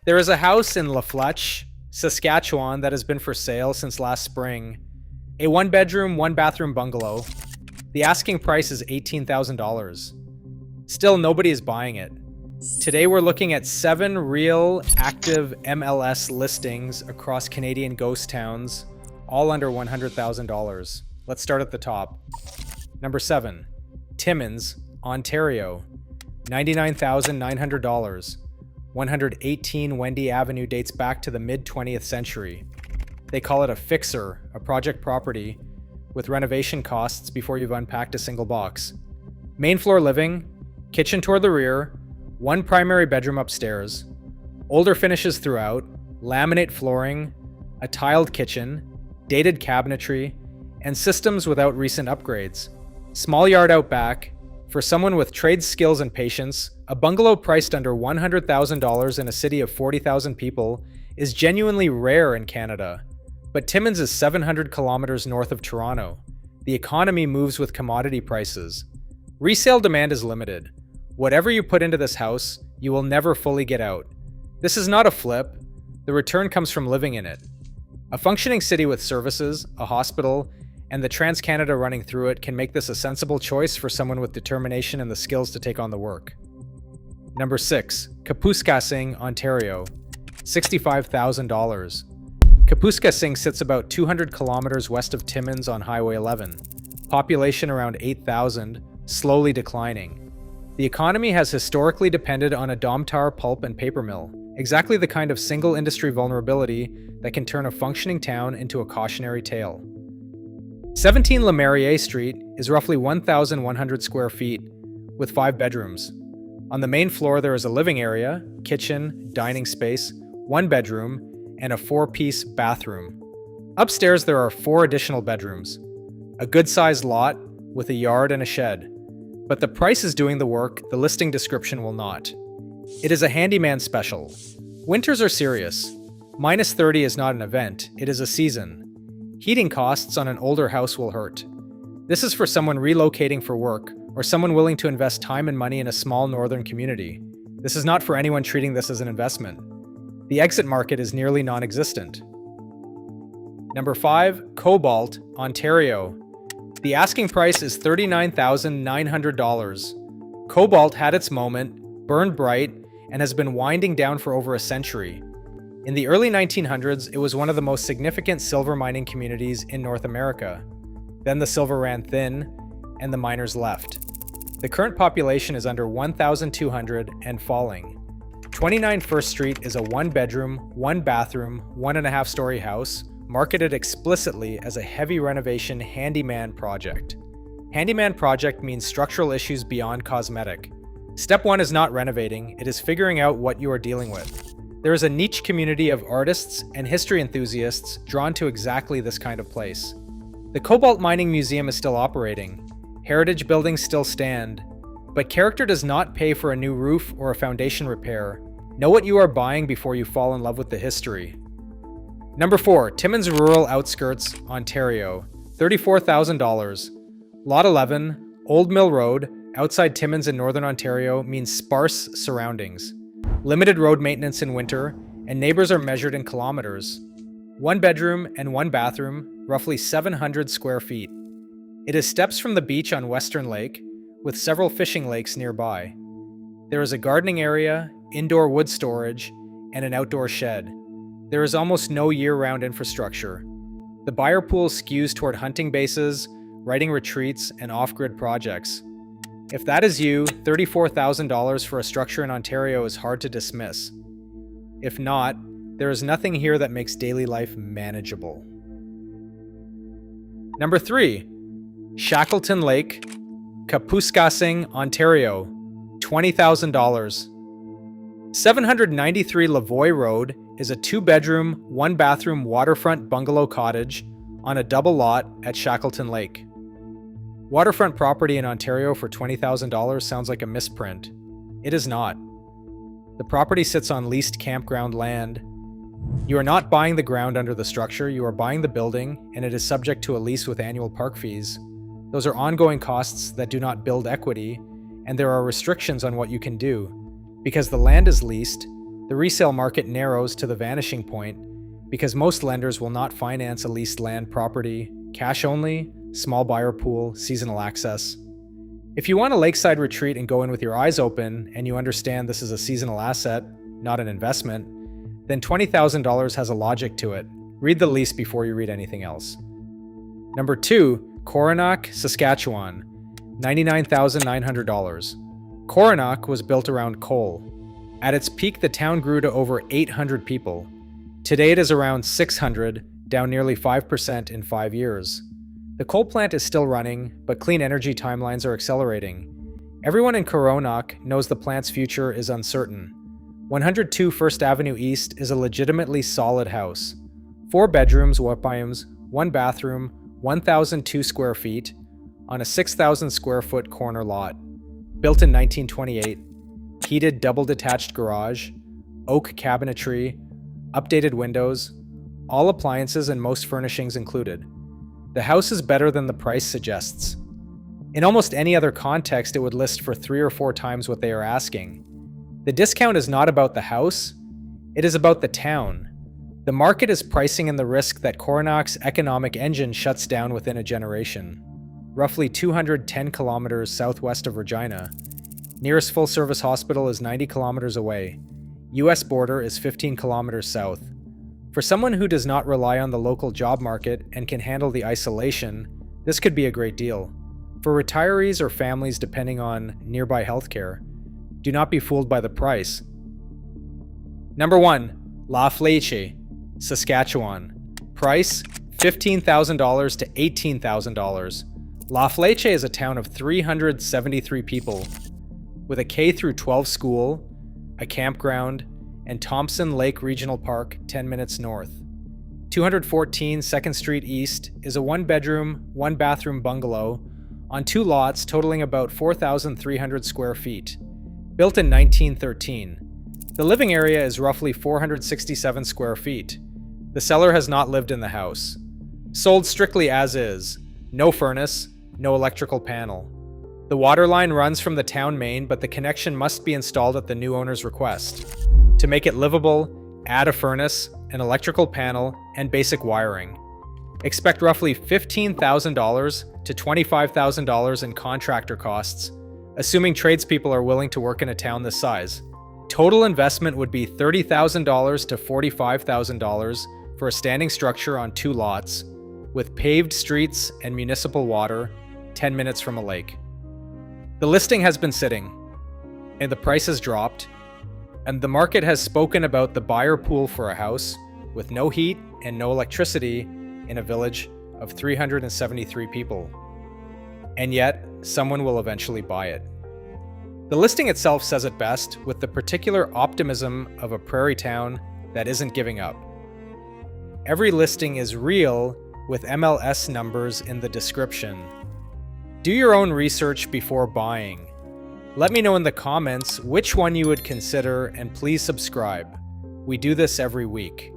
There is a house in Lafleche, Saskatchewan that has been for sale since last spring. A one-bedroom, one-bathroom bungalow. The asking price is $18,000. Still, nobody is buying it. Today we're looking at 7 real, active MLS listings across Canadian ghost towns, all under $100,000. Let's start at the top. Number 7. Timmins, Ontario. $99,900. 118 Wendy Avenue dates back to the mid-20th century. They call it a fixer, a project property, with renovation costs before you've unpacked a single box. Main floor living, kitchen toward the rear, one primary bedroom upstairs, older finishes throughout, laminate flooring, a tiled kitchen, dated cabinetry, and systems without recent upgrades. Small yard out back. For someone with trade skills and patience, a bungalow priced under $100,000 in a city of 40,000 people is genuinely rare in Canada. But Timmins is 700 kilometers north of Toronto. The economy moves with commodity prices. Resale demand is limited. Whatever you put into this house, you will never fully get out. This is not a flip. The return comes from living in it. A functioning city with services, a hospital, and the Trans-Canada running through it can make this a sensible choice for someone with determination and the skills to take on the work. Number 6. Kapuskasing, Ontario. $65,000. Kapuskasing sits about 200 kilometers west of Timmins on Highway 11. Population around 8,000, slowly declining. The economy has historically depended on a Domtar pulp and paper mill, exactly the kind of single industry vulnerability that can turn a functioning town into a cautionary tale. 17 Lemerrier Street is roughly 1,100 square feet, with 5 bedrooms. On the main floor there is a living area, kitchen, dining space, 1 bedroom, and a 4-piece bathroom. Upstairs there are 4 additional bedrooms. A good-sized lot, with a yard and a shed. But the price is doing the work, the listing description will not. It is a handyman special. Winters are serious. -30 is not an event, it is a season. Heating costs on an older house will hurt. This is for someone relocating for work, or someone willing to invest time and money in a small northern community. This is not for anyone treating this as an investment. The exit market is nearly non-existent. Number 5. Cobalt, Ontario. The asking price is $39,900. Cobalt had its moment, burned bright, and has been winding down for over a century. In the early 1900s, it was one of the most significant silver mining communities in North America. Then the silver ran thin, and the miners left. The current population is under 1,200 and falling. 29 First Street is a 1-bedroom, 1-bathroom, 1.5-story house, marketed explicitly as a heavy renovation handyman project. Handyman project means structural issues beyond cosmetic. Step 1 is not renovating, it is figuring out what you are dealing with. There is a niche community of artists and history enthusiasts drawn to exactly this kind of place. The Cobalt Mining Museum is still operating. Heritage buildings still stand. But character does not pay for a new roof or a foundation repair. Know what you are buying before you fall in love with the history. Number 4. Timmins Rural Outskirts, Ontario. $34,000. Lot 11, Old Mill Road, outside Timmins in Northern Ontario means sparse surroundings. Limited road maintenance in winter, and neighbors are measured in kilometers. 1 bedroom and 1 bathroom, roughly 700 square feet. It is steps from the beach on Western Lake, with several fishing lakes nearby. There is a gardening area, indoor wood storage, and an outdoor shed. There is almost no year-round infrastructure. The buyer pool skews toward hunting bases, writing retreats, and off-grid projects. If that is you, $34,000 for a structure in Ontario is hard to dismiss. If not, there is nothing here that makes daily life manageable. Number 3. Shackleton Lake, Kapuskasing, Ontario. $20,000. 793 Lavoie Road is a 2-bedroom, 1-bathroom waterfront bungalow cottage on a double lot at Shackleton Lake. Waterfront property in Ontario for $20,000 sounds like a misprint. It is not. The property sits on leased campground land. You are not buying the ground under the structure, you are buying the building, and it is subject to a lease with annual park fees. Those are ongoing costs that do not build equity, and there are restrictions on what you can do. Because the land is leased, The resale market narrows to the vanishing point because most lenders will not finance a leased land property, cash only, small buyer pool, seasonal access. If you want a lakeside retreat and go in with your eyes open and you understand this is a seasonal asset, not an investment, then $20,000 has a logic to it. Read the lease before you read anything else. Number 2, Coronach, Saskatchewan, $99,900. Coronach was built around coal. At its peak, the town grew to over 800 people. Today it is around 600, down nearly 5% in 5 years. The coal plant is still running, but clean energy timelines are accelerating. Everyone in Coronach knows the plant's future is uncertain. 102 First Avenue East is a legitimately solid house. 4 bedrooms, 1 bathroom, 1,002 square feet, on a 6,000 square foot corner lot. Built in 1928, heated double-detached garage, oak cabinetry, updated windows, all appliances and most furnishings included. The house is better than the price suggests. In almost any other context, it would list for 3 or 4 times what they are asking. The discount is not about the house, it is about the town. The market is pricing in the risk that Coronach's economic engine shuts down within a generation. Roughly 210 kilometers southwest of Regina. Nearest full-service hospital is 90 kilometers away. US border is 15 kilometers south. For someone who does not rely on the local job market and can handle the isolation, this could be a great deal. For retirees or families depending on nearby healthcare, do not be fooled by the price. Number 1, Lafleche, Saskatchewan. Price, $15,000 to $18,000. Lafleche is a town of 373 people, with a K-12 school, a campground, and Thompson Lake Regional Park 10 minutes north. 214 2nd Street East is a 1-bedroom, 1-bathroom bungalow on 2 lots totaling about 4,300 square feet. Built in 1913. The living area is roughly 467 square feet. The seller has not lived in the house. Sold strictly as is. No furnace, no electrical panel. The water line runs from the town main, but the connection must be installed at the new owner's request. To make it livable, add a furnace, an electrical panel, and basic wiring. Expect roughly $15,000 to $25,000 in contractor costs, assuming tradespeople are willing to work in a town this size. Total investment would be $30,000 to $45,000 for a standing structure on 2 lots, with paved streets and municipal water, 10 minutes from a lake. The listing has been sitting, and the price has dropped, and the market has spoken about the buyer pool for a house with no heat and no electricity in a village of 373 people. And yet, someone will eventually buy it. The listing itself says it best with the particular optimism of a prairie town that isn't giving up. Every listing is real with MLS numbers in the description. Do your own research before buying. Let me know in the comments which one you would consider, and please subscribe. We do this every week.